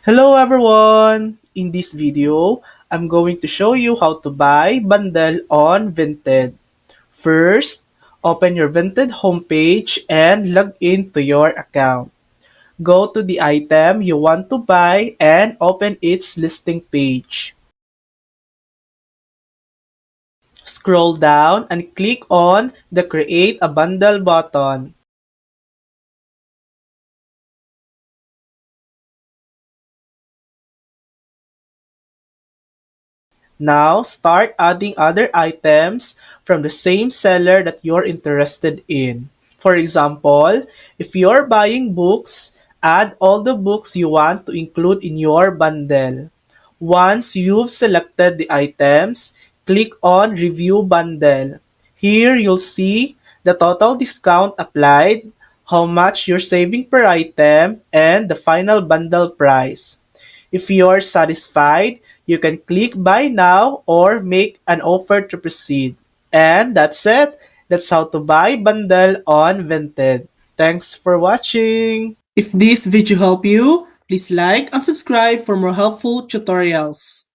Hello everyone! In this video, I'm going to show you how to buy bundle on Vinted. First, open your Vinted homepage and log in to your account. Go to the item you want to buy and open its listing page. Scroll down and click on the Create a Bundle button. Now, start adding other items from the same seller that you're interested in. For example, if you're buying books, add all the books you want to include in your bundle. Once you've selected the items, click on Review Bundle. Here you'll see the total discount applied, how much you're saving per item, and the final bundle price. If you're satisfied, you can click buy now or make an offer to proceed. And that's it. That's how to buy bundle on Vinted. Thanks for watching. If this video helped you, please like and subscribe for more helpful tutorials.